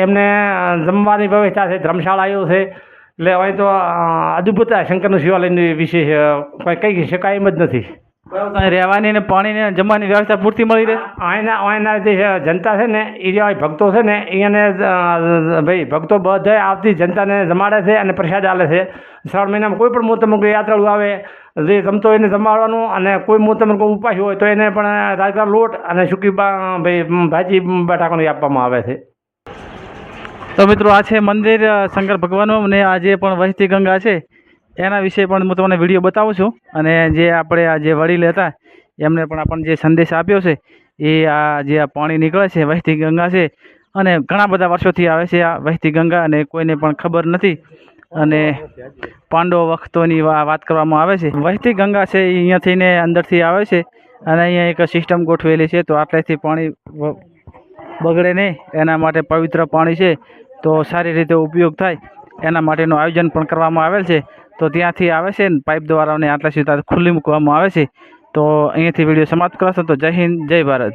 એમને જમવાની વ્યવસ્થા છે, ધર્મશાળાઓ છે, એટલે અહીં તો અદ્ભુત શંકરનું શિવાલયની વિશે કોઈ કહી શકાય એમ જ નથી. અહીં રહેવાની ને પાણી ને જમવાની વ્યવસ્થા પૂરતી મળી રહે. અહીંના જે જનતા છે ને એ જે ભક્તો છે ને અહીંયાને ભાઈ ભક્તો બધા આવતી જનતાને જમાડે છે અને પ્રસાદ આલે છે. શ્રાવણ મહિનામાં કોઈ પણ મોટું યાત્રાળુ આવે જે જમતો એને જમાડવાનું, અને કોઈ મોટું કોઈ ઉપાસ હોય તો એને પણ રાજગરા લોટ અને સૂકી ભાઈ ભાજી બટાકાની આપવામાં આવે છે. તો મિત્રો આ છે મંદિર શંકર ભગવાનનું, અને આ જે પણ વહેતી ગંગા છે એના વિશે પણ હું તમને વિડીયો બતાવું છું. અને જે આપણે આ જે વડીલ હતા એમને પણ આપણને જે સંદેશ આપ્યો છે એ આ જે આ પાણી નીકળે છે વહેતી ગંગા છે, અને ઘણા બધા વર્ષોથી આવે છે આ વહેતી ગંગા, અને કોઈને પણ ખબર નથી. અને પાંડવ વખતોની વાત કરવામાં આવે છે. વહેતી ગંગા છે એ અહીંયા થઈને અંદરથી આવે છે, અને અહીંયા એક સિસ્ટમ ગોઠવેલી છે. તો આટલેથી પાણી બગડે નહીં એના માટે પવિત્ર પાણી છે, તો સારી રીતે ઉપયોગ થાય એના માટેનું આયોજન પણ કરવામાં આવેલ છે. તો ત્યાંથી આવે છે ને પાઇપ દ્વારા અને આટલા સુધી ખુલ્લી મૂકવામાં આવે છે. તો અહીંયાથી વિડીયો સમાપ્ત કરશો. તો જય હિન્દ, જય ભારત.